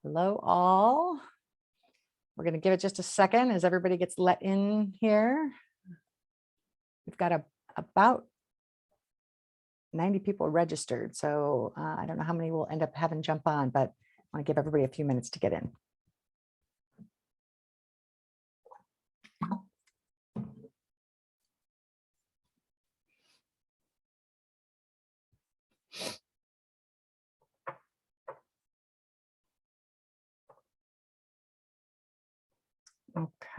Hello, all. We're going to give it just a second as everybody gets let in here. We've got about 90 people registered, so I don't know how many we'll end up having jump on, but I want to give everybody a few minutes to get in.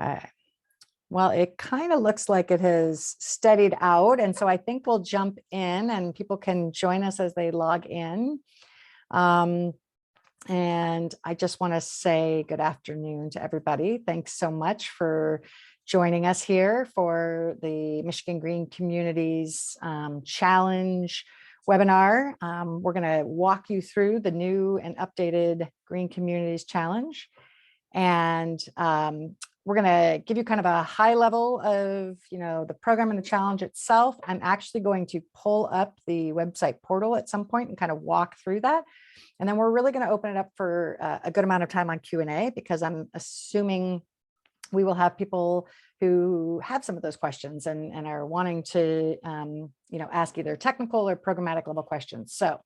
Okay. Well, it kind of looks like it has steadied out. And so I think we'll jump in and people can join us as they log in. And I just want to say good afternoon to everybody. Thanks so much for joining us here for the Michigan Green Communities Challenge webinar. We're going to walk you through the new and updated Green Communities Challenge. And we're going to give you kind of a high level of, the program and the challenge itself. I'm actually going to pull up the website portal at some point and kind of walk through that. And then we're really going to open it up for a good amount of time on Q&A, because I'm assuming we will have people who have some of those questions and are wanting to, ask either technical or programmatic level questions. So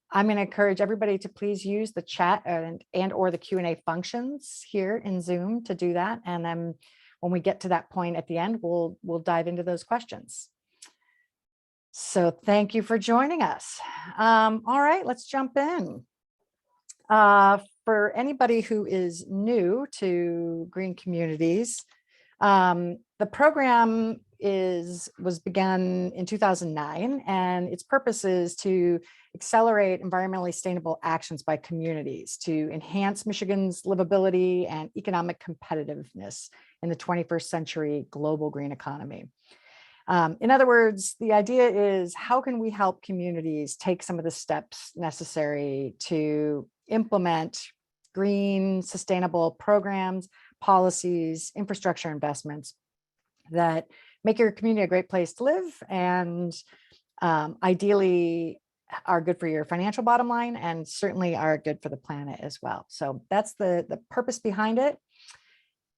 I'm going to encourage everybody to please use the chat and or the Q&A functions here in Zoom to do that. And then when we get to that point at the end, we'll dive into those questions. So thank you for joining us. All right, let's jump in. For anybody who is new to Green Communities, the program was begun in 2009, and its purpose is to accelerate environmentally sustainable actions by communities to enhance Michigan's livability and economic competitiveness in the 21st century global green economy. In other words, the idea is, how can we help communities take some of the steps necessary to implement green, sustainable programs, policies, infrastructure investments that make your community a great place to live, and ideally are good for your financial bottom line, and certainly are good for the planet as well. So that's the purpose behind it.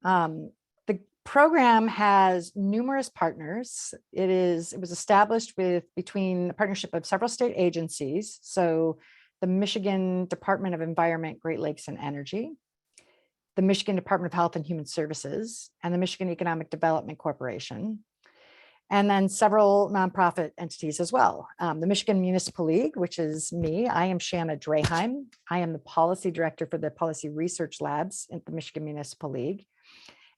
The program has numerous partners. It was established between the partnership of several state agencies. So the Michigan Department of Environment, Great Lakes and Energy, the Michigan Department of Health and Human Services, and the Michigan Economic Development Corporation, and then several nonprofit entities as well. The Michigan Municipal League, which is me. I am Shanna Draheim. I am the policy director for the Policy Research Labs at the Michigan Municipal League.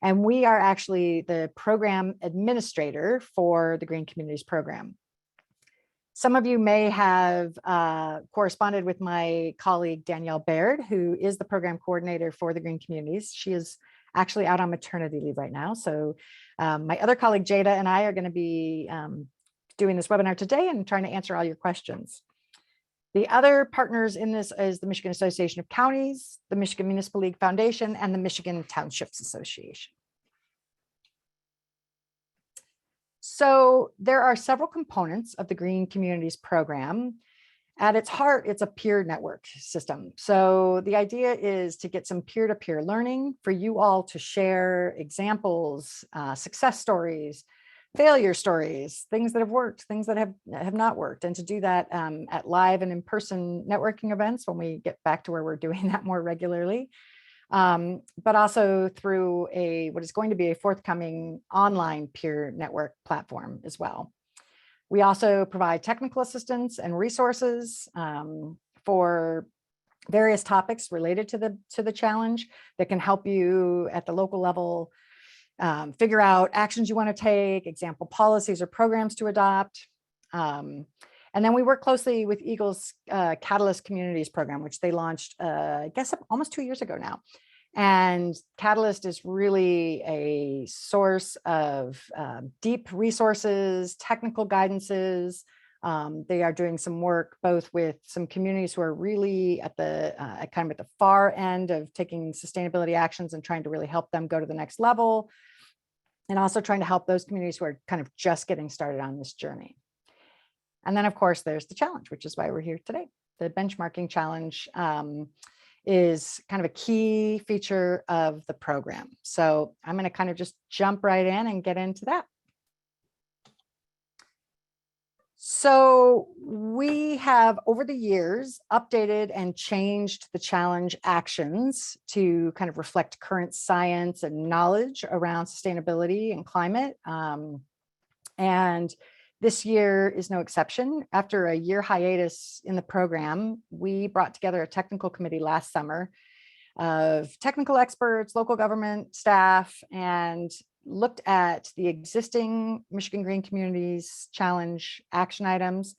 And we are actually the program administrator for the Green Communities program. Some of you may have corresponded with my colleague, Danielle Baird, who is the program coordinator for the Green Communities. She is actually out on maternity leave right now. So my other colleague, Jada, and I are going to be doing this webinar today and trying to answer all your questions. The other partners in this is the Michigan Association of Counties, the Michigan Municipal League Foundation, and the Michigan Townships Association. So there are several components of the Green Communities program. At its heart, it's a peer network system. So the idea is to get some peer-to-peer learning for you all to share examples, success stories, failure stories, things that have worked, things that have not worked, and to do that at live and in-person networking events when we get back to where we're doing that more regularly. But also through what is going to be a forthcoming online peer network platform as well. We also provide technical assistance and resources for various topics related to the challenge that can help you at the local level figure out actions you want to take, example policies or programs to adopt. And then we work closely with Eagle's Catalyst Communities program, which they launched, I guess, almost 2 years ago now. And Catalyst is really a source of deep resources, technical guidances. They are doing some work both with some communities who are really at the kind of at the far end of taking sustainability actions and trying to really help them go to the next level, and also trying to help those communities who are kind of just getting started on this journey. And then, of course, there's the challenge, which is why we're here today, the benchmarking challenge. is kind of a key feature of the program. So I'm going to kind of just jump right in and get into that. So we have over the years updated and changed the challenge actions to kind of reflect current science and knowledge around sustainability and climate. And this year is no exception. After a year hiatus in the program, we brought together a technical committee last summer of technical experts, local government staff, and looked at the existing Michigan Green Communities Challenge action items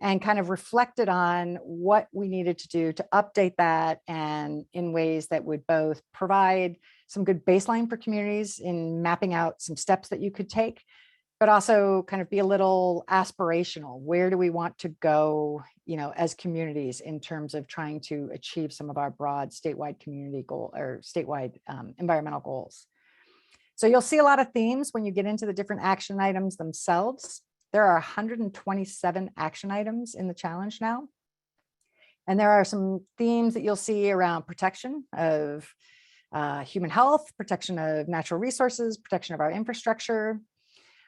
and kind of reflected on what we needed to do to update that, and in ways that would both provide some good baseline for communities in mapping out some steps that you could take, but also kind of be a little aspirational. Where do we want to go, as communities in terms of trying to achieve some of our broad statewide community goal or statewide environmental goals? So you'll see a lot of themes when you get into the different action items themselves. There are 127 action items in the challenge now. And there are some themes that you'll see around protection of human health, protection of natural resources, protection of our infrastructure,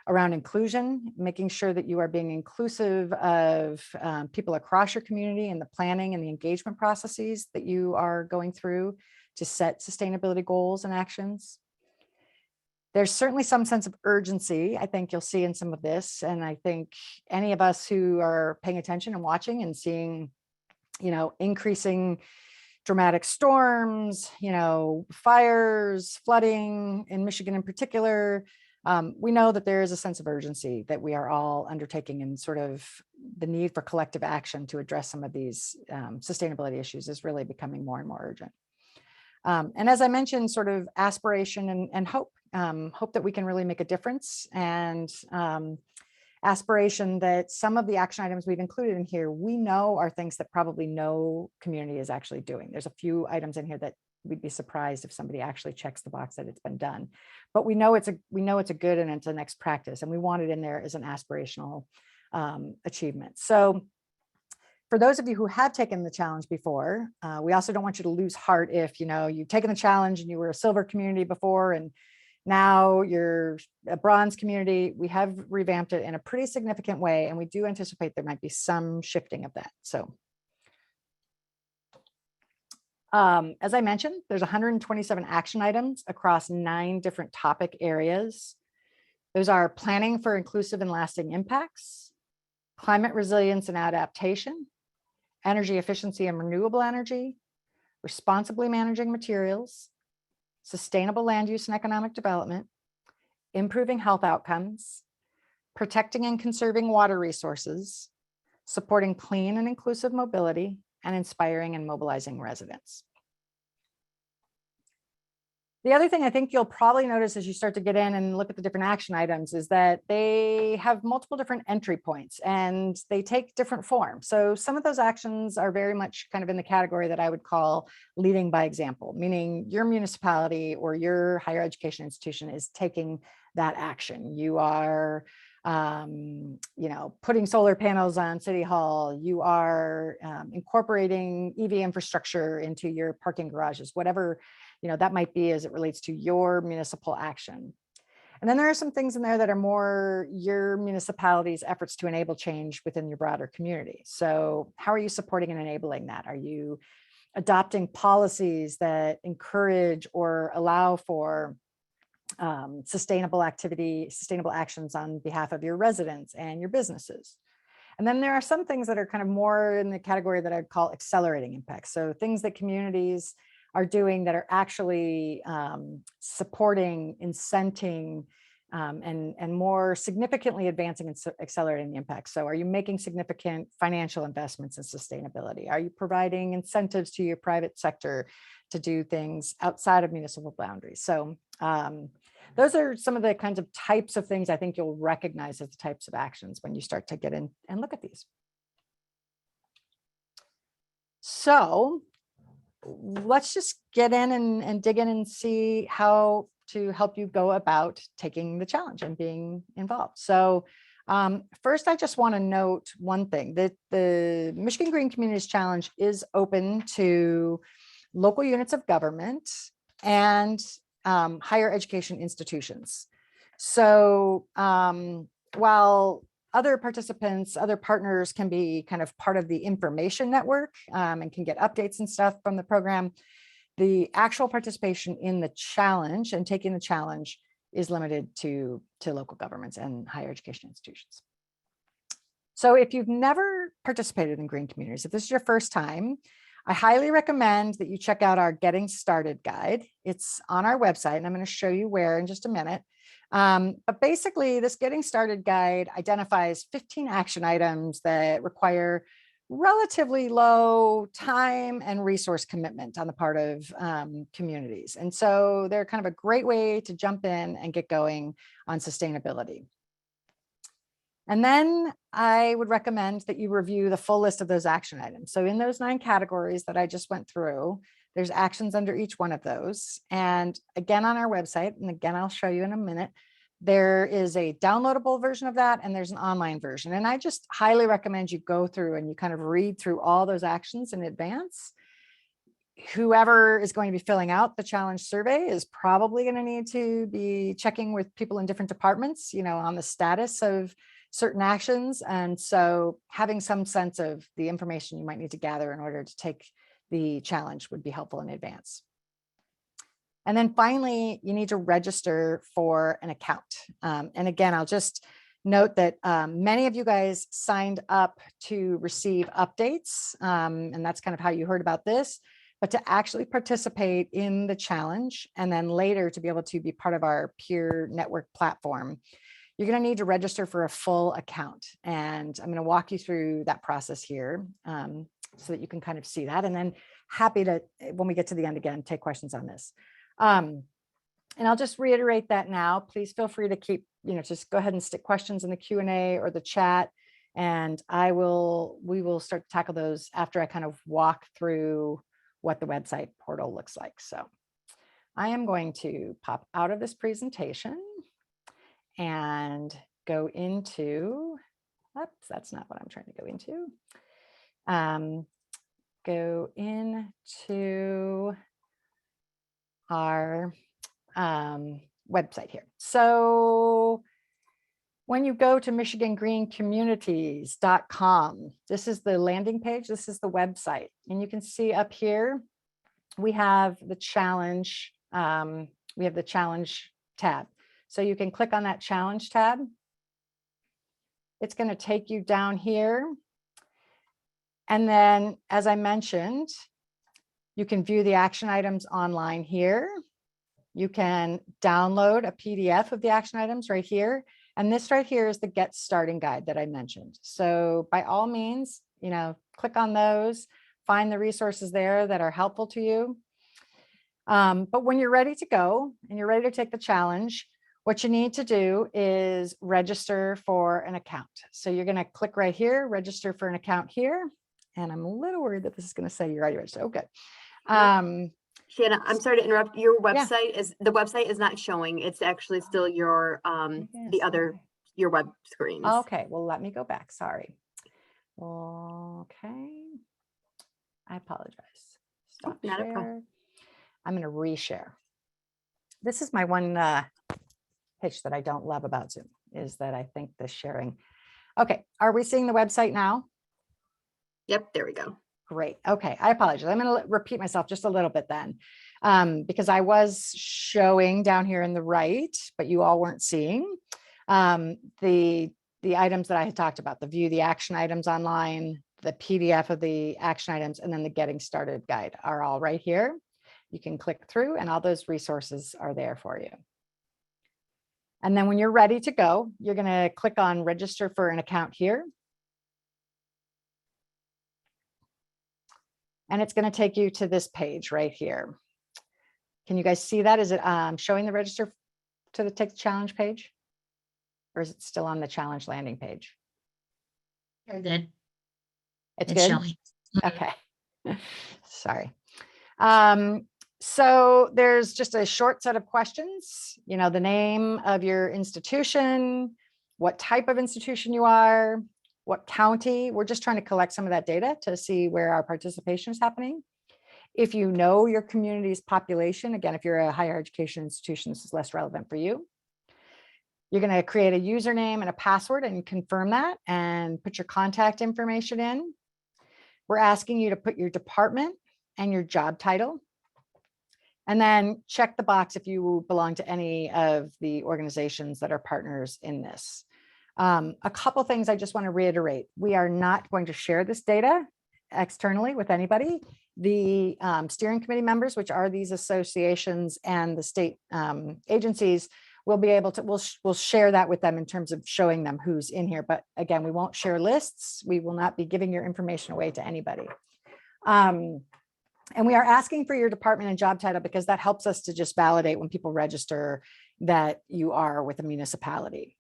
around inclusion, making sure that you are being inclusive of people across your community in the planning and the engagement processes that you are going through to set sustainability goals and actions. There's certainly some sense of urgency, I think you'll see in some of this. And I think any of us who are paying attention and watching and seeing, increasing dramatic storms, fires, flooding in Michigan in particular, we know that there is a sense of urgency that we are all undertaking, and sort of the need for collective action to address some of these sustainability issues is really becoming more and more urgent. And as I mentioned, sort of aspiration and hope, hope that we can really make a difference, and aspiration that some of the action items we've included in here, we know are things that probably no community is actually doing. There's a few items in here that we'd be surprised if somebody actually checks the box that it's been done, but we know it's a good and it's a next practice, and we want it in there as an aspirational achievement. So for those of you who have taken the challenge before, we also don't want you to lose heart if you've taken the challenge and you were a silver community before and now you're a bronze community. We have revamped it in a pretty significant way, and we do anticipate there might be some shifting of that. So as I mentioned, there's 127 action items across 9 different topic areas. Those are planning for inclusive and lasting impacts, climate resilience and adaptation, energy efficiency and renewable energy, responsibly managing materials, sustainable land use and economic development, improving health outcomes, protecting and conserving water resources, supporting clean and inclusive mobility, and inspiring and mobilizing residents. The other thing I think you'll probably notice as you start to get in and look at the different action items is that they have multiple different entry points and they take different forms. So some of those actions are very much kind of in the category that I would call leading by example, meaning your municipality or your higher education institution is taking that action. You are putting solar panels on City Hall, you are incorporating EV infrastructure into your parking garages, whatever that might be as it relates to your municipal action. And then there are some things in there that are more your municipality's efforts to enable change within your broader community. So how are you supporting and enabling that? Are you adopting policies that encourage or allow for sustainable actions on behalf of your residents and your businesses? And then there are some things that are kind of more in the category that I'd call accelerating impacts. So things that communities are doing that are actually supporting, incenting, and more significantly advancing and accelerating the impact. So are you making significant financial investments in sustainability? Are you providing incentives to your private sector to do things outside of municipal boundaries? So those are some of the kinds of types of things I think you'll recognize as the types of actions when you start to get in and look at these. So let's just get in and dig in and see how to help you go about taking the challenge and being involved. So first, I just want to note one thing, that the Michigan Green Communities Challenge is open to local units of government, and higher education institutions. So while other participants, other partners can be kind of part of the information network and can get updates and stuff from the program, the actual participation in the challenge and taking the challenge is limited to local governments and higher education institutions. So if you've never participated in green communities, if this is your first time, I highly recommend that you check out our Getting Started guide. It's on our website, and I'm going to show you where in just a minute. But basically, this Getting Started guide identifies 15 action items that require relatively low time and resource commitment on the part of communities. And so they're kind of a great way to jump in and get going on sustainability. And then I would recommend that you review the full list of those action items. So in those 9 categories that I just went through, there's actions under each one of those. And again, on our website, and again, I'll show you in a minute, there is a downloadable version of that, and there's an online version. And I just highly recommend you go through and you kind of read through all those actions in advance. Whoever is going to be filling out the challenge survey is probably going to need to be checking with people in different departments, on the status of certain actions. And so having some sense of the information you might need to gather in order to take the challenge would be helpful in advance. And then finally, you need to register for an account. And again, I'll just note that many of you guys signed up to receive updates, and that's kind of how you heard about this. But to actually participate in the challenge and then later to be able to be part of our peer network platform, you're going to need to register for a full account. And I'm going to walk you through that process here so that you can kind of see that. And then happy to, when we get to the end again, take questions on this. And I'll just reiterate that now. Please feel free to keep, just go ahead and stick questions in the Q&A or the chat. And we will start to tackle those after I kind of walk through what the website portal looks like. So I am going to pop out of this presentation and go into, oops, that's not what I'm trying to go into. Go into our website here. So when you go to michigangreencommunities.com, this is the landing page, this is the website, and you can see up here, we have the challenge, tab. So you can click on that challenge tab. It's going to take you down here. And then, as I mentioned, you can view the action items online here. You can download a PDF of the action items right here. And this right here is the Get Starting guide that I mentioned. So by all means, click on those, find the resources there that are helpful to you. But when you're ready to go and you're ready to take the challenge, what you need to do is register for an account. So you're going to click right here, register for an account here. And I'm a little worried that this is going to say you're already registered. Oh, good. Shanna, I'm sorry to interrupt. Your website the website is not showing. It's actually still your your web screens. Okay, well, let me go back. Sorry. Okay. I apologize. Stop share. I'm going to reshare. This is my one pitch that I don't love about Zoom, is that I think the sharing. Okay, are we seeing the website now? Yep, there we go. Great. Okay, I apologize. I'm going to repeat myself just a little bit then, because I was showing down here in the right, but you all weren't seeing the items that I had talked about, the view the action items online, the PDF of the action items, and then the Getting Started guide are all right here. You can click through and all those resources are there for you. And then when you're ready to go, you're going to click on register for an account here. And it's going to take you to this page right here. Can you guys see that? Is it showing the register to the Take the Challenge page? Or is it still on the challenge landing page? You're good. It's good? Showing. Okay. Sorry. So there's just a short set of questions, the name of your institution, what type of institution you are, what county. We're just trying to collect some of that data to see where our participation is happening. If you know your community's population, again, if you're a higher education institution, this is less relevant for you. You're going to create a username and a password and confirm that and put your contact information in. We're asking you to put your department and your job title. And then check the box if you belong to any of the organizations that are partners in this. A couple things I just want to reiterate. We are not going to share this data externally with anybody. The steering committee members, which are these associations and the state agencies, will be able to, we'll share that with them in terms of showing them who's in here. But again, we won't share lists. We will not be giving your information away to anybody. And we are asking for your department and job title because that helps us to just validate when people register that you are with a municipality.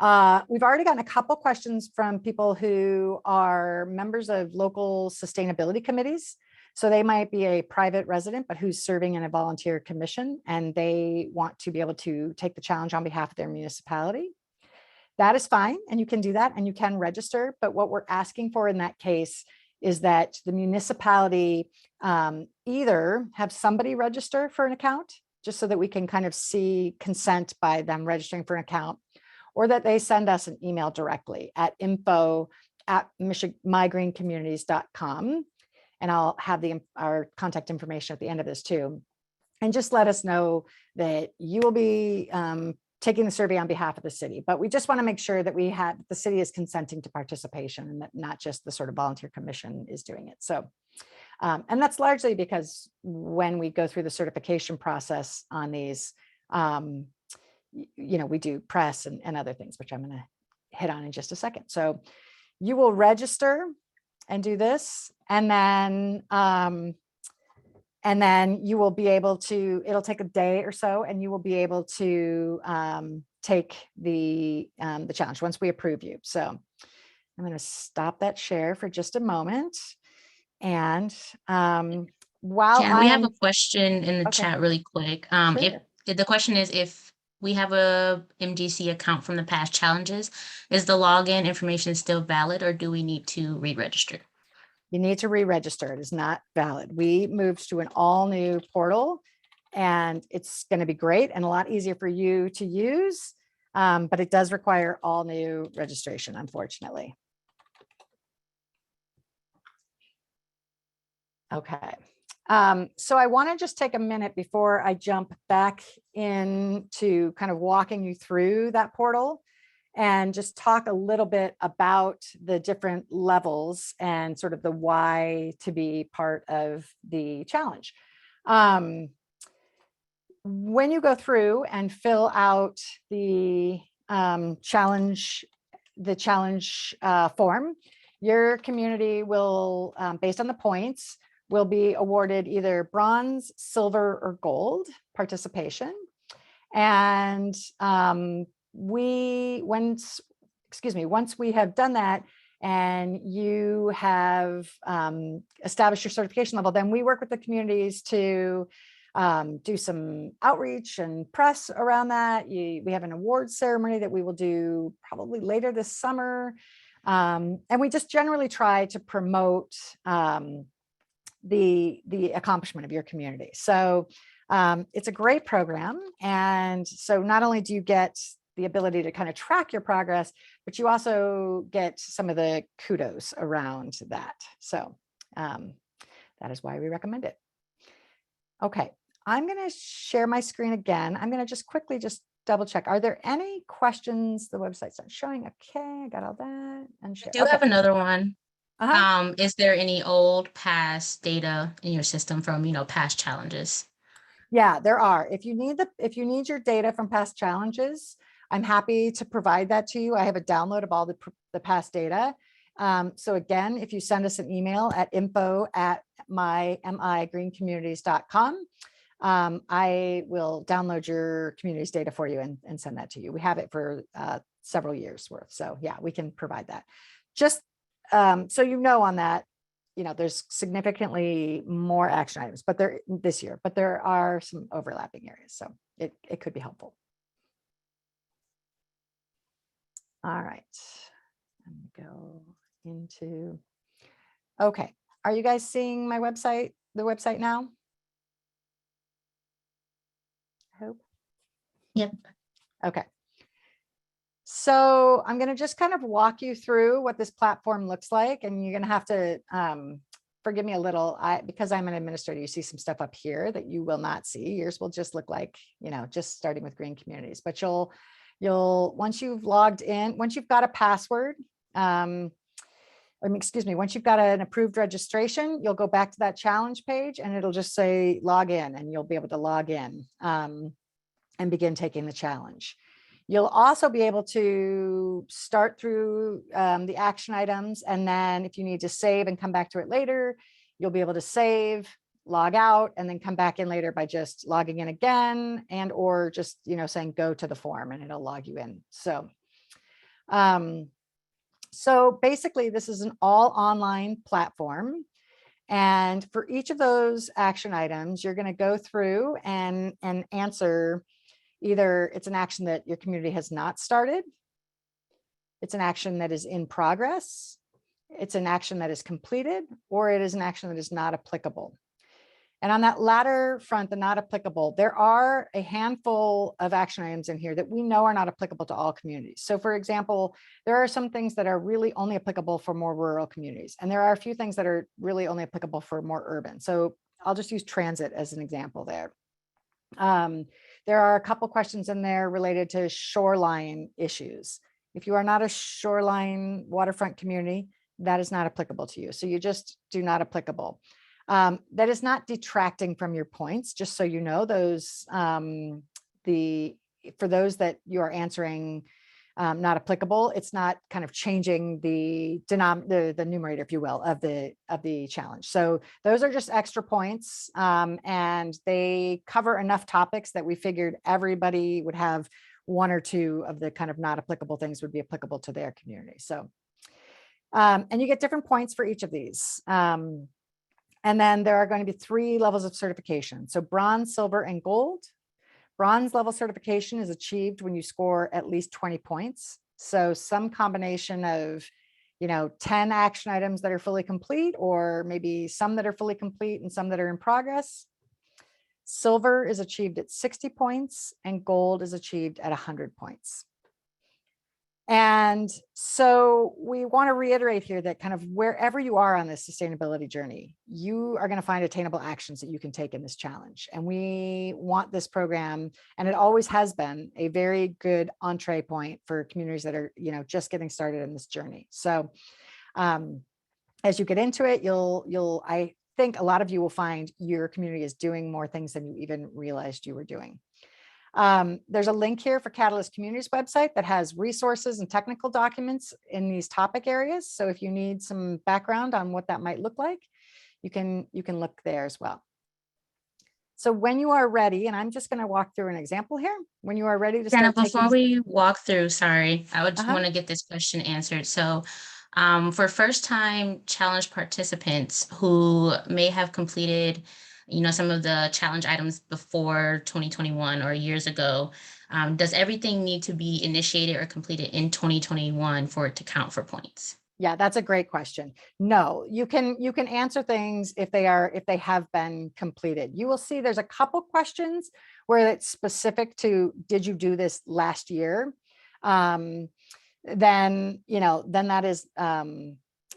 We've already gotten a couple questions from people who are members of local sustainability committees. So they might be a private resident, but who's serving in a volunteer commission, and they want to be able to take the challenge on behalf of their municipality. That is fine, and you can do that, and you can register. But what we're asking for in that case is that the municipality either have somebody register for an account, just so that we can kind of see consent by them registering for an account, or that they send us an email directly at info@mygreencommunities.com. And I'll have our contact information at the end of this too. And just let us know that you will be taking the survey on behalf of the city. But we just want to make sure that the city is consenting to participation and that not just the sort of volunteer commission is doing it. So, and that's largely because when we go through the certification process on these, we do press and other things, which I'm going to hit on in just a second. So you will register and do this, and then you will be able to, it'll take a day or so, and you will be able to take the challenge once we approve you. So I'm going to stop that share for just a moment. And while Jan, we have a question in the chat really quick. Sure. If the question is, if we have a MGC account from the past challenges, is the login information still valid, or do we need to re-register? You need to re-register. It is not valid. We moved to an all new portal, and it's going to be great and a lot easier for you to use. But it does require all new registration, unfortunately. Okay. So I want to just take a minute before I jump back into kind of walking you through that portal and just talk a little bit about the different levels and sort of the why to be part of the challenge. When you go through and fill out the challenge form, your community will, based on the points, will be awarded either bronze, silver, or gold participation. And once we have done that and you have established your certification level, then we work with the communities to do some outreach and press around that. We have an awards ceremony that we will do probably later this summer. And we just generally try to promote the accomplishment of your community. So it's a great program. And so not only do you get the ability to kind of track your progress, but you also get some of the kudos around that. So that is why we recommend it. Okay, I'm going to share my screen again. I'm going to just quickly double check. Are there any questions? The website's not showing. Okay, I got all that. And share. I do have another one. Is there any past data in your system from, past challenges? Yeah, there are. If you need your data from past challenges, I'm happy to provide that to you. I have a download of all the past data. So again, if you send us an email at info@mygreencommunities.com, I will download your community's data for you and send that to you. We have it for several years worth. So yeah, we can provide that. Just so you know on that, there's significantly more action items, but this year, but there are some overlapping areas. So it could be helpful. All right. Let me go into, okay. Are you guys seeing my website the website now? I hope. Yep. Okay. So I'm going to just kind of walk you through what this platform looks like, and you're going to have to forgive me a little, because I'm an administrator, you see some stuff up here that you will not see. Yours will just look like, just starting with green communities, but you'll, once you've logged in, once you've got a password, excuse me, once you've got an approved registration, you'll go back to that challenge page and it'll just say log in, and you'll be able to log in and begin taking the challenge. You'll also be able to start through the action items. And then if you need to save and come back to it later, you'll be able to save, log out, and then come back in later by just logging in again, and or just, saying go to the form and it'll log you in. So basically this is an all online platform. And for each of those action items, you're going to go through and answer. Either it's an action that your community has not started, it's an action that is in progress, it's an action that is completed, or it is an action that is not applicable. And on that latter front, the not applicable, there are a handful of action items in here that we know are not applicable to all communities. So for example, there are some things that are really only applicable for more rural communities. And there are a few things that are really only applicable for more urban. So I'll just use transit as an example there. There are a couple questions in there related to shoreline issues. If you are not a shoreline waterfront community, that is not applicable to you. So you just do not applicable. That is not detracting from your points, just so you know. Those for those that you are answering not applicable, it's not kind of changing the numerator, if you will, of the challenge. So those are just extra points, and they cover enough topics that we figured everybody would have one or two of the kind of not applicable things would be applicable to their community. So, and you get different points for each of these. And then there are going to be 3 levels of certification. So bronze, silver, and gold. Bronze level certification is achieved when you score at least 20 points. So some combination of, 10 action items that are fully complete, or maybe some that are fully complete and some that are in progress. Silver is achieved at 60 points and gold is achieved at 100 points. And so we want to reiterate here that kind of wherever you are on this sustainability journey, you are going to find attainable actions that you can take in this challenge. And we want this program, and it always has been, a very good entree point for communities that are, just getting started in this journey. So as you get into it, I think a lot of you will find your community is doing more things than you even realized you were doing. There's a link here for Catalyst Communities website that has resources and technical documents in these topic areas. So if you need some background on what that might look like, you can look there as well. So when you are ready, and I'm just going to walk through an example here. When you are ready to start before we walk through, sorry, I would just want to get this question answered. So for first time challenge participants who may have completed some of the challenge items before 2021 or years ago, does everything need to be initiated or completed in 2021 for it to count for points? Yeah, that's a great question. No, you can answer things if they have been completed. You will see there's a couple questions where it's specific to, did you do this last year? Then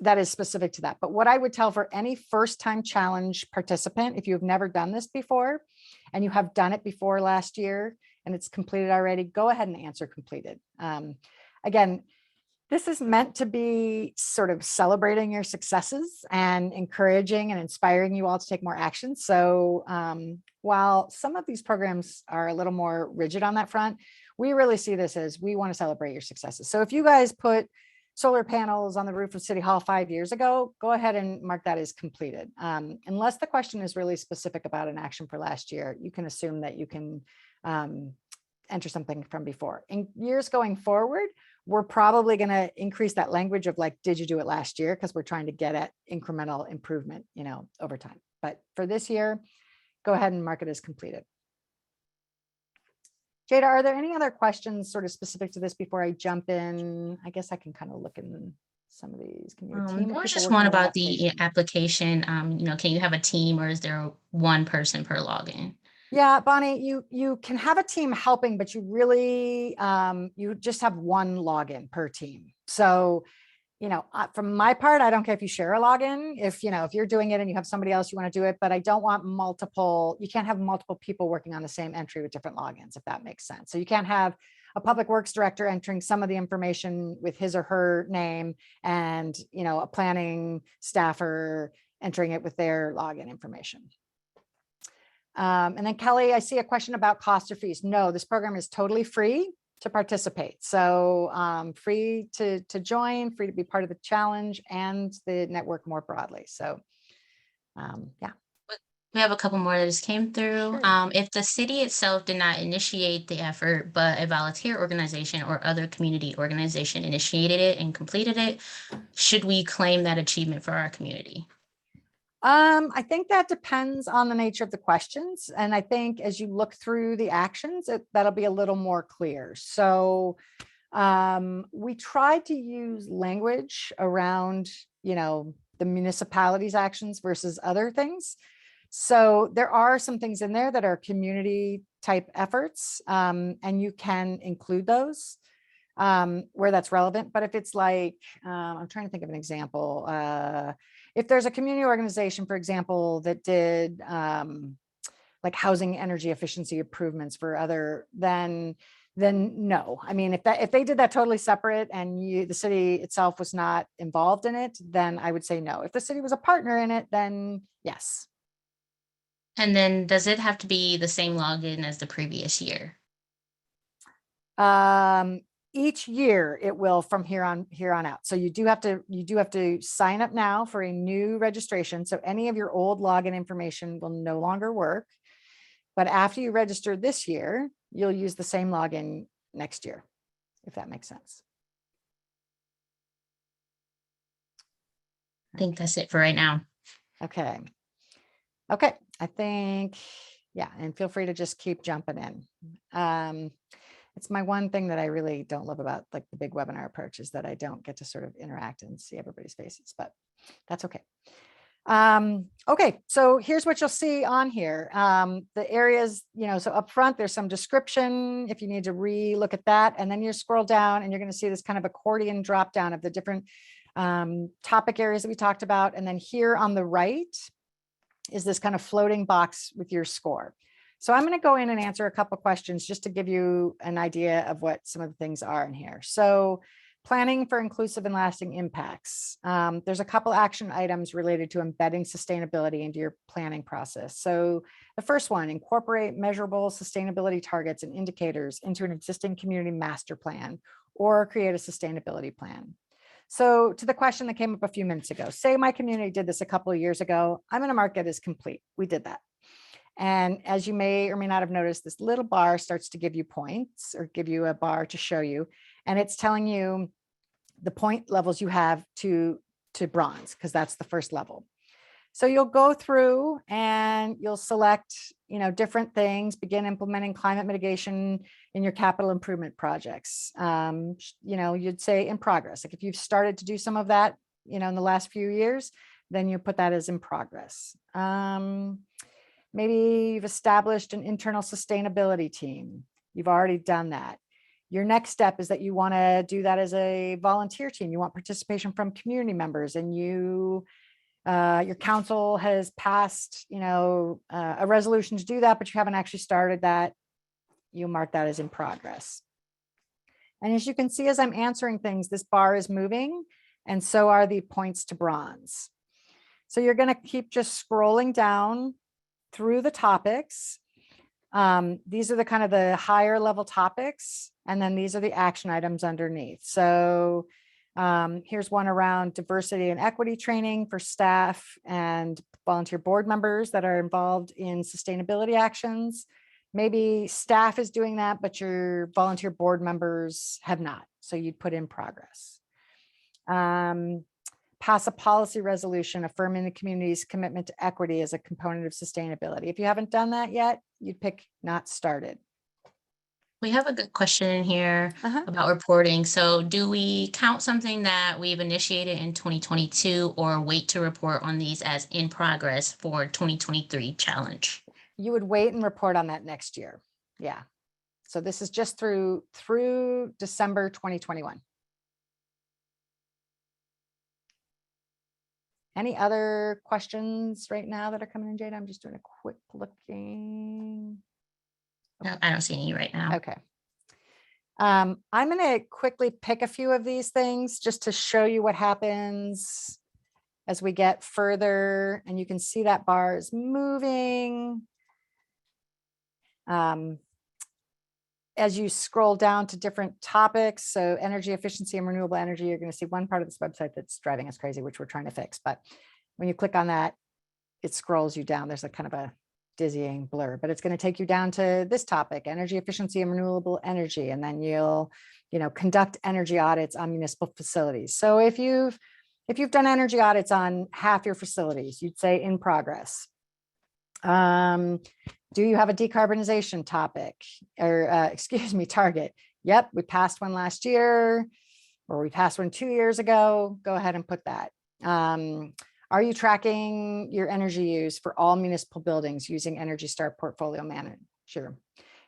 that is specific to that. But what I would tell for any first time challenge participant, if you've never done this before and you have done it before last year and it's completed already, go ahead and answer completed. Again, this is meant to be sort of celebrating your successes and encouraging and inspiring you all to take more action. So while some of these programs are a little more rigid on that front, we really see this as, we want to celebrate your successes. So if you guys put solar panels on the roof of City Hall 5 years ago, go ahead and mark that as completed. Unless the question is really specific about an action for last year, you can assume that you can enter something from before. In years going forward, we're probably going to increase that language of like, did you do it last year? Because we're trying to get at incremental improvement, over time. But for this year, go ahead and mark it as completed. Jada, are there any other questions sort of specific to this before I jump in? I guess I can kind of look and some of these. Can you a team There of was people just working one on an about the application? application. Can you have a team or is there one person per login? Yeah, Bonnie, you can have a team helping, but you really, you just have one login per team. So, from my part, I don't care if you share a login, if you're doing it and you have somebody else, you want to do it, but I don't want you can't have multiple people working on the same entry with different logins, if that makes sense. So you can't have a public works director entering some of the information with his or her name and, a planning staffer entering it with their login information. And then Kelly, I see a question about cost or fees. No, this program is totally free to participate. So free to join, free to be part of the challenge and the network more broadly. So yeah. We have a couple more that just came through. Sure. If the city itself did not initiate the effort, but a volunteer organization or other community organization initiated it and completed it, should we claim that achievement for our community? I think that depends on the nature of the questions. And I think as you look through the actions, that'll be a little more clear. So we tried to use language around, the municipality's actions versus other things. So there are some things in there that are community type efforts, and you can include those where that's relevant. But if it's like, I'm trying to think of an example. If there's a community organization, for example, that did like housing energy efficiency improvements for other, then no. I mean, if they did that totally separate and the city itself was not involved in it, then I would say no. If the city was a partner in it, then yes. And then does it have to be the same login as the previous year? Each year it will from here on out. So you do have to sign up now for a new registration. So any of your old login information will no longer work. But after you register this year, you'll use the same login next year, if that makes sense. I think that's it for right now. Okay. I think, yeah. And feel free to just keep jumping in. It's my one thing that I really don't love about like the big webinar approach is that I don't get to sort of interact and see everybody's faces, but that's okay. Okay, so here's what you'll see on here. The areas, so up front, there's some description if you need to re-look at that, and then you scroll down and you're going to see this kind of accordion drop down of the different topic areas that we talked about. And then here on the right is this kind of floating box with your score. So I'm going to go in and answer a couple of questions just to give you an idea of what some of the things are in here. So planning for inclusive and lasting impacts. There's a couple action items related to embedding sustainability into your planning process. So the first one, incorporate measurable sustainability targets and indicators into an existing community master plan or create a sustainability plan. So to the question that came up a few minutes ago, say my community did this a couple of years ago, I'm going to mark it as complete. We did that. And as you may or may not have noticed, this little bar starts to give you points or give you a bar to show you. And it's telling you the point levels you have to bronze, because that's the first level. So you'll go through and you'll select, different things, begin implementing climate mitigation in your capital improvement projects. You'd say in progress. Like if you've started to do some of that, in the last few years, then you put that as in progress. Maybe you've established an internal sustainability team. You've already done that. Your next step is that you want to do that as a volunteer team. You want participation from community members, and your council has passed, a resolution to do that, but you haven't actually started that. You mark that as in progress. And as you can see, as I'm answering things, this bar is moving, and so are the points to bronze. So you're going to keep just scrolling down through the topics. These are the kind of the higher level topics, and then these are the action items underneath. So here's one around diversity and equity training for staff and volunteer board members that are involved in sustainability actions. Maybe staff is doing that, but your volunteer board members have not. So you'd put in progress. Pass a policy resolution affirming the community's commitment to equity as a component of sustainability. If you haven't done that yet, you'd pick not started. We have a good question in here Uh-huh. about reporting. So do we count something that we've initiated in 2022 or wait to report on these as in progress for 2023 challenge? You would wait and report on that next year. Yeah. So this is just through December 2021. Any other questions right now that are coming in, Jada? I'm just doing a quick looking. No, I don't see any right now. Okay. I'm going to quickly pick a few of these things just to show you what happens as we get further, and you can see that bar is moving. As you scroll down to different topics, so energy efficiency and renewable energy, you're going to see one part of this website that's driving us crazy, which we're trying to fix. But when you click on that, it scrolls you down. There's a kind of a dizzying blur, but it's going to take you down to this topic, energy efficiency and renewable energy. And then you'll, conduct energy audits on municipal facilities. So if you've done energy audits on half your facilities, you'd say in progress. Do you have a decarbonization topic or target? Yep, we passed one last year, or we passed one 2 years ago. Go ahead and put that. Are you tracking your energy use for all municipal buildings using Energy Star Portfolio Manager?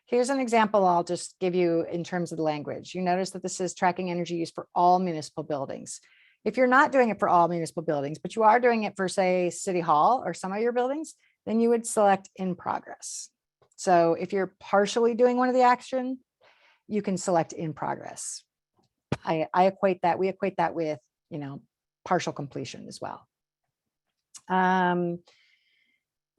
Here's an example I'll just give you in terms of the language. You notice that this is tracking energy use for all municipal buildings. If you're not doing it for all municipal buildings, but you are doing it for, say, City Hall or some of your buildings, then you would select in progress. So if you're partially doing one of the action, you can select in progress. We equate that with, partial completion as well.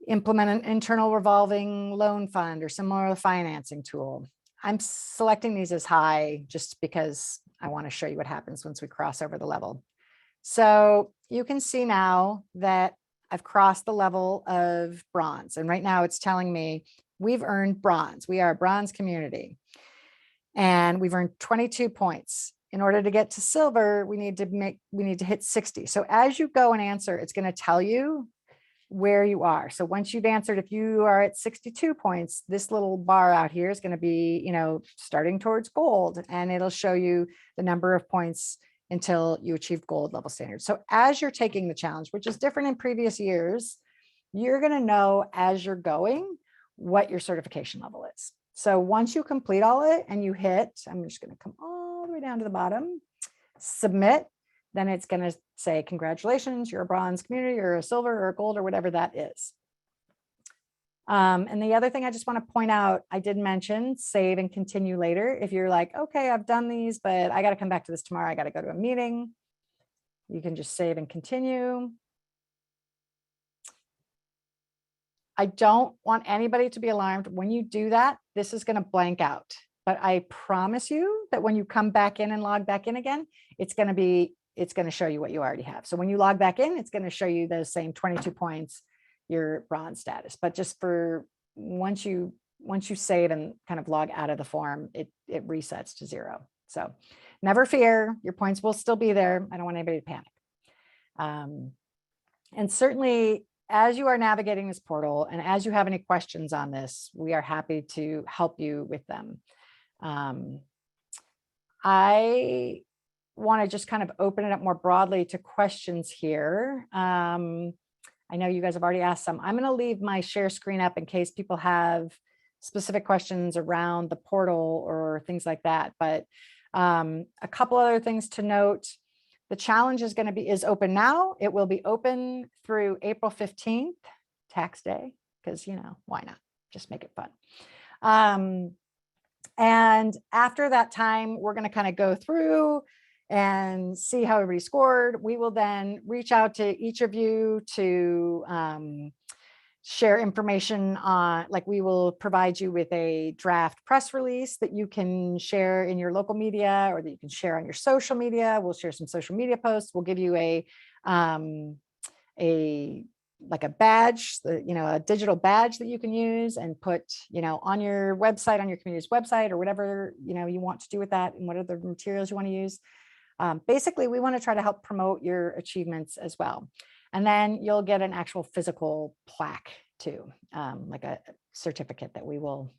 Implement an internal revolving loan fund or similar financing tool. I'm selecting these as high just because I want to show you what happens once we cross over the level. So you can see now that I've crossed the level of bronze, and right now it's telling me we've earned bronze. We are a bronze community and we've earned 22 points. In order to get to silver, we need to hit 60. So as you go and answer, it's going to tell you where you are. So once you've answered, if you are at 62 points, this little bar out here is going to be, starting towards gold, and it'll show you the number of points until you achieve gold level standard. So as you're taking the challenge, which is different in previous years, you're going to know as you're going what your certification level is. So once you complete all it and you hit, I'm just going to come all the way down to the bottom, submit, then it's going to say, congratulations, you're a bronze community or a silver or a gold or whatever that is. And the other thing I just want to point out, I did mention save and continue later. If you're like, okay, I've done these, but I got to come back to this tomorrow. I got to go to a meeting. You can just save and continue. I don't want anybody to be alarmed. When you do that, this is going to blank out. But I promise you that when you come back in and log back in again, it's going to show you what you already have. So when you log back in, it's going to show you those same 22 points, your bronze status. But just for once you save and kind of log out of the form, it resets to 0. So never fear, your points will still be there. I don't want anybody to panic. And certainly as you are navigating this portal and as you have any questions on this, we are happy to help you with them. I want to just kind of open it up more broadly to questions here. I know you guys have already asked some. I'm going to leave my share screen up in case people have specific questions around the portal or things like that. But a couple other things to note. The challenge is open now. It will be open through April 15th, tax day, because, why not? Just make it fun. And after that time, we're going to kind of go through and see how everybody scored. We will then reach out to each of you to share information on, like, we will provide you with a draft press release that you can share in your local media or that you can share on your social media. We'll share some social media posts. We'll give you a badge, a digital badge that you can use and put, on your website, on your community's website, or whatever, you want to do with that and what other materials you want to use. Basically, we want to try to help promote your achievements as well. And then you'll get an actual physical plaque too, like a certificate that we will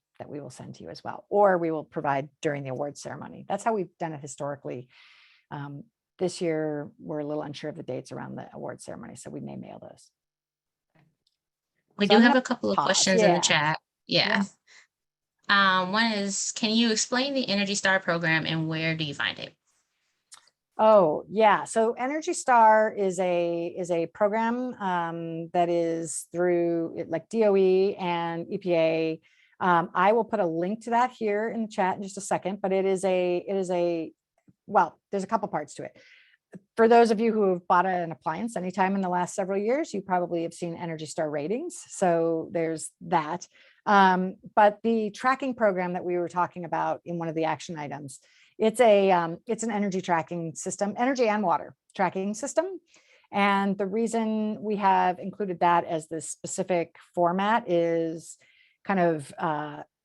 send to you as well, or we will provide during the award ceremony. That's how we've done it historically. This year, we're a little unsure of the dates around the award ceremony, so we may mail those. We So do I'm have gonna a couple of pause. questions in the Yeah. chat. Yeah. One is, can you explain the Energy Star program and where do you find it? Oh, yeah. So Energy Star is a program that is through like DOE and EPA. I will put a link to that here in the chat in just a second, but well, there's a couple parts to it. For those of you who have bought an appliance anytime in the last several years, you probably have seen Energy Star ratings. So there's that. But the tracking program that we were talking about in one of the action items, it's an energy tracking system, energy and water tracking system. And the reason we have included that as the specific format is kind of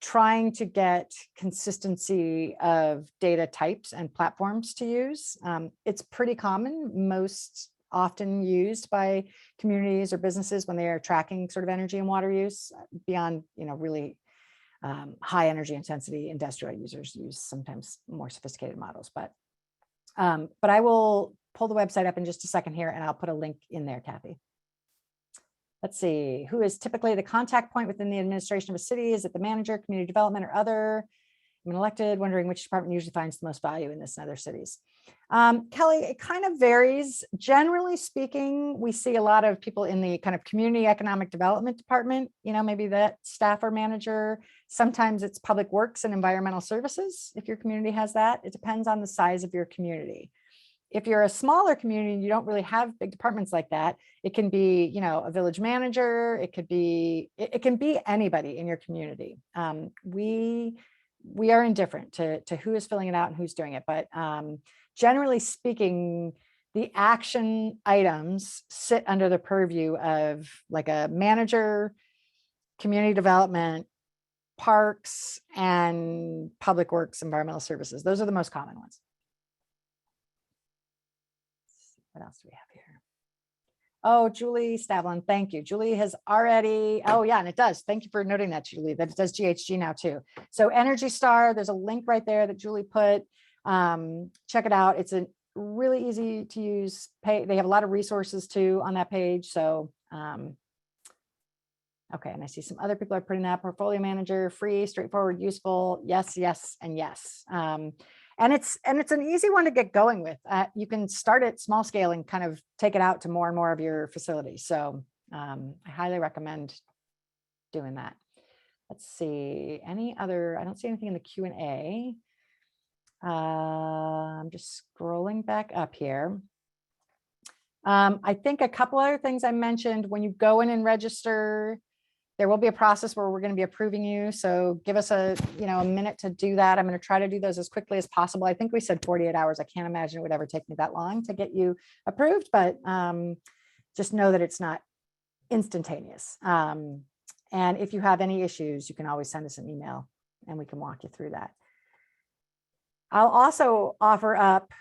trying to get consistency of data types and platforms to use. It's pretty common, most often used by communities or businesses when they are tracking sort of energy and water use beyond, really high energy intensity industrial users use sometimes more sophisticated models. But I will pull the website up in just a second here and I'll put a link in there, Kathy. Let's see, who is typically the contact point within the administration of a city? Is it the manager, community development, or other? I'm elected, wondering which department usually finds the most value in this in other cities. Kelly, it kind of varies. Generally speaking, we see a lot of people in the kind of community economic development department, maybe that staff or manager. Sometimes it's public works and environmental services. If your community has that, it depends on the size of your community. If you're a smaller community and you don't really have big departments like that, it can be, a village manager. It can be anybody in your community. We are indifferent to who is filling it out and who's doing it. But generally speaking, the action items sit under the purview of like a manager, community development, parks, and public works, environmental services. Those are the most common ones. What else do we have here? Oh, Julie Stavlin, thank you. Julie has already, oh yeah, and it does. Thank you for noting that, Julie, that it does GHG now too. So Energy Star, there's a link right there that Julie put. Check it out. It's a really easy to use page. They have a lot of resources too on that page. So, okay, and I see some other people are putting that portfolio manager, free, straightforward, useful. Yes, yes, and yes. And it's an easy one to get going with. You can start at small scale and kind of take it out to more and more of your facilities. So I highly recommend doing that. Let's see, any other, I don't see anything in the Q&A. I'm just scrolling back up here. I think a couple other things I mentioned, when you go in and register, there will be a process where we're going to be approving you. So give us a minute to do that. I'm going to try to do those as quickly as possible. I think we said 48 hours. I can't imagine it would ever take me that long to get you approved, but just know that it's not instantaneous. And if you have any issues, you can always send us an email and we can walk you through that. I'll also offer up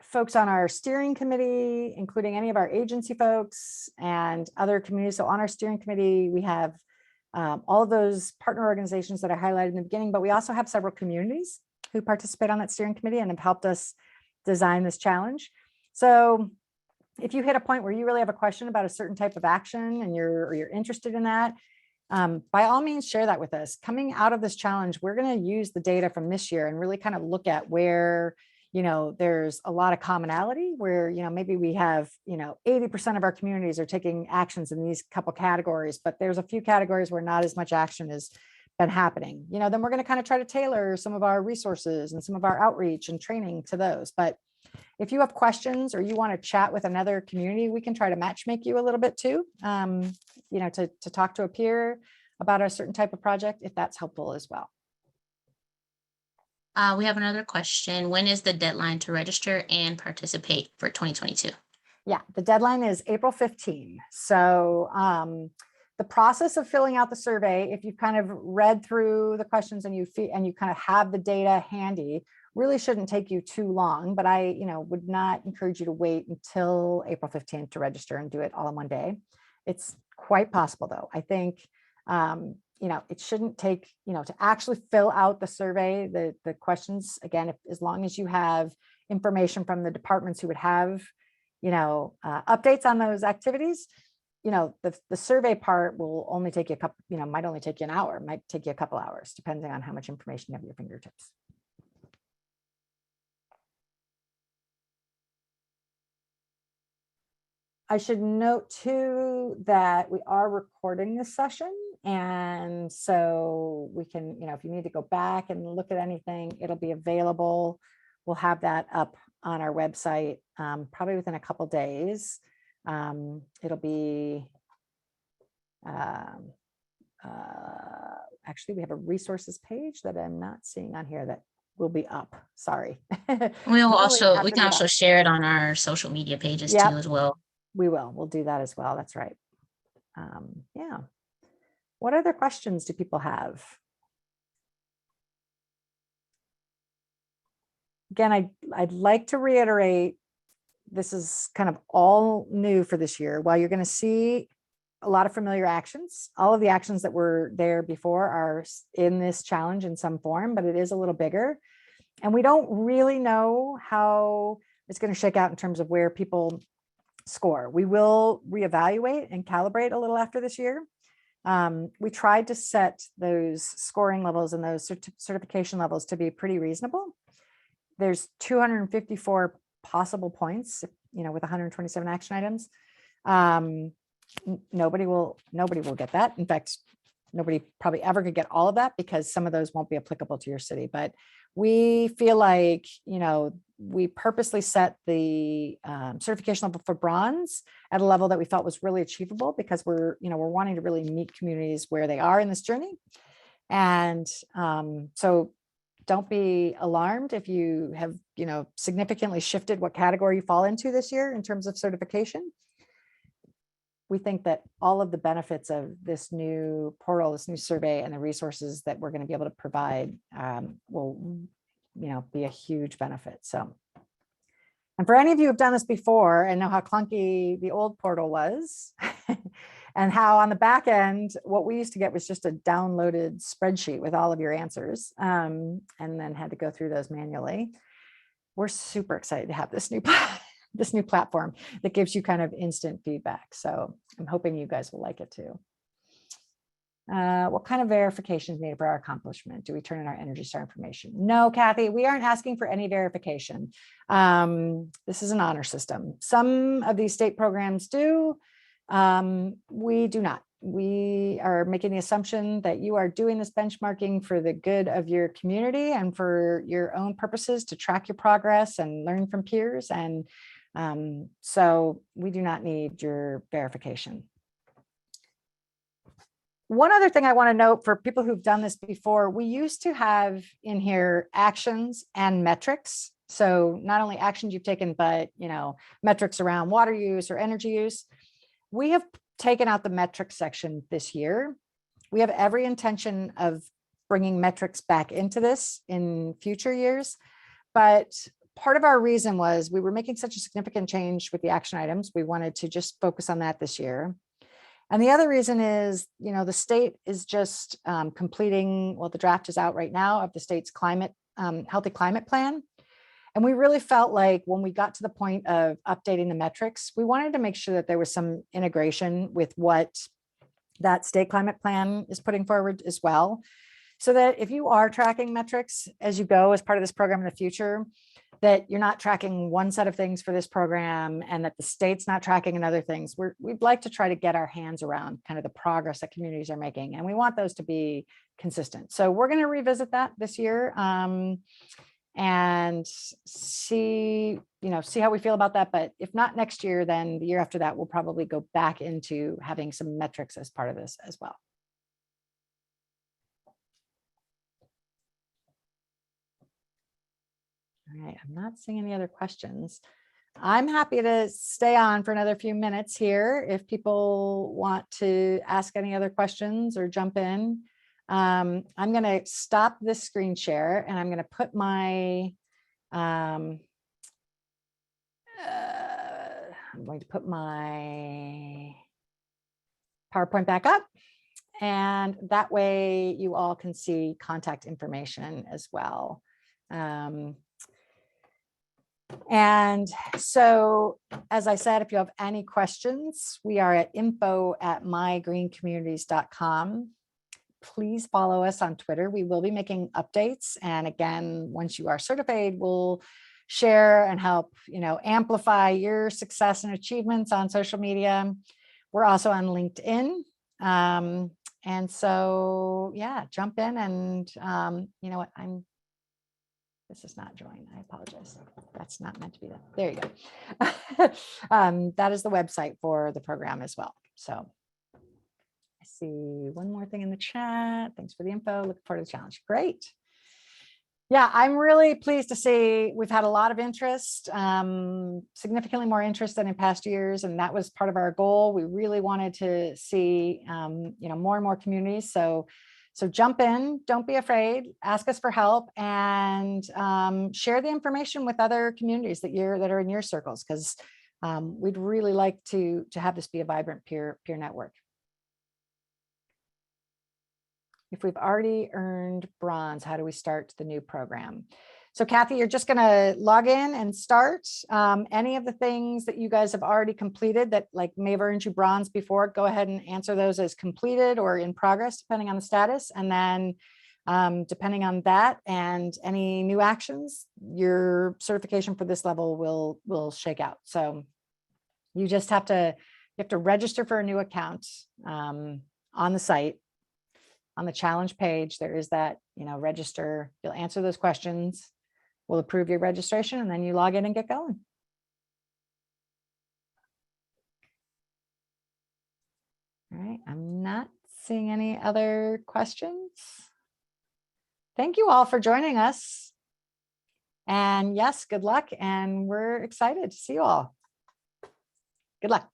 folks on our steering committee, including any of our agency folks and other communities. So on our steering committee, we have all of those partner organizations that I highlighted in the beginning, but we also have several communities who participate on that steering committee and have helped us design this challenge. So if you hit a point where you really have a question about a certain type of action and you're interested in that, by all means, share that with us. Coming out of this challenge, we're going to use the data from this year and really kind of look at where there's a lot of commonality where, maybe we have, 80% of our communities are taking actions in these couple categories, but there's a few categories where not as much action has been happening. Then we're going to kind of try to tailor some of our resources and some of our outreach and training to those. But if you have questions or you want to chat with another community, we can try to match make you a little bit too, to talk to a peer about a certain type of project, if that's helpful as well. We have another question. When is the deadline to register and participate for 2022? Yeah, the deadline is April 15. So the process of filling out the survey, if you've kind of read through the questions and you kind of have the data handy, really shouldn't take you too long. But I would not encourage you to wait until April 15th to register and do it all in one day. It's quite possible though. I think It shouldn't take, to actually fill out the survey, the questions, again, as long as you have information from the departments who would have, updates on those activities, the survey part will only take you a couple, might only take you an hour, might take you a couple hours, depending on how much information you have at your fingertips. I should note too that we are recording this session. And so we can, if you need to go back and look at anything, it'll be available. We'll have that up on our website probably within a couple days. It'll be, actually, we have a resources page that I'm not seeing on here that will be up. Sorry. We can also share it on our social media pages too as well. We'll do that as well. That's right. Yeah. What other questions do people have? Again, I'd like to reiterate, this is kind of all new for this year. While you're going to see a lot of familiar actions, all of the actions that were there before are in this challenge in some form, but it is a little bigger. And we don't really know how it's going to shake out in terms of where people score. We will reevaluate and calibrate a little after this year. We tried to set those scoring levels and those certification levels to be pretty reasonable. There's 254 possible points, with 127 action items. Nobody will get that. In fact, nobody probably ever could get all of that because some of those won't be applicable to your city. But we feel like, we purposely set the certification level for bronze at a level that we felt was really achievable because we're wanting to really meet communities where they are in this journey. And so don't be alarmed if you have, significantly shifted what category you fall into this year in terms of certification. We think that all of the benefits of this new portal, this new survey, and the resources that we're going to be able to provide will, be a huge benefit. So, and for any of you who've done this before and know how clunky the old portal was, and how on the back end, what we used to get was just a downloaded spreadsheet with all of your answers, and then had to go through those manually. We're super excited to have this new platform that gives you kind of instant feedback. So I'm hoping you guys will like it too. What kind of verification is needed for our accomplishment? Do we turn in our Energy Star information? No, Kathy, we aren't asking for any verification. This is an honor system. Some of these state programs do. We do not. We are making the assumption that you are doing this benchmarking for the good of your community and for your own purposes to track your progress and learn from peers. And so we do not need your verification. One other thing I want to note for people who've done this before, we used to have in here actions and metrics. So not only actions you've taken, but metrics around water use or energy use. We have taken out the metrics section this year. We have every intention of bringing metrics back into this in future years. But part of our reason was we were making such a significant change with the action items. We wanted to just focus on that this year. And the other reason is, the state is just completing, the draft is out right now of the state's healthy climate plan. And we really felt like when we got to the point of updating the metrics, we wanted to make sure that there was some integration with what that state climate plan is putting forward as well. So that if you are tracking metrics as you go as part of this program in the future, that you're not tracking one set of things for this program and that the state's not tracking another things. We'd like to try to get our hands around kind of the progress that communities are making. And we want those to be consistent. So we're going to revisit that this year and see how we feel about that. But if not next year, then the year after that, we'll probably go back into having some metrics as part of this as well. All right, I'm not seeing any other questions. I'm happy to stay on for another few minutes here if people want to ask any other questions or jump in. I'm going to stop this screen share and I'm going to put my I'm going to put my PowerPoint back up And that way you all can see contact information as well. And so, as I said, if you have any questions, we are at info@mygreencommunities.com. Please follow us on Twitter. We will be making updates. And again, once you are certified, we'll share and help, amplify your success and achievements on social media. We're also on LinkedIn. And so, yeah, jump in and, you know what, this is not join. I apologize. That's not meant to be that. There you go. That is the website for the program as well. So I see one more thing in the chat. Thanks for the info. Looking forward to the challenge. Great. Yeah, I'm really pleased to see we've had a lot of interest, significantly more interest than in past years. And that was part of our goal. We really wanted to see, more and more communities. So jump in, don't be afraid, ask us for help, and share the information with other communities that are in your circles, because we'd really like to have this be a vibrant peer network. If we've already earned bronze, how do we start the new program? So Kathy, you're just going to log in and start. Any of the things that you guys have already completed that may have earned you bronze before, go ahead and answer those as completed or in progress, depending on the status. And then depending on that and any new actions, your certification for this level will shake out. So you just have to register for a new account on the site. On the challenge page, there is that, register. You'll answer those questions. We'll approve your registration, and then you log in and get going. All right, I'm not seeing any other questions. Thank you all for joining us. And yes, good luck. And we're excited to see you all. Good luck.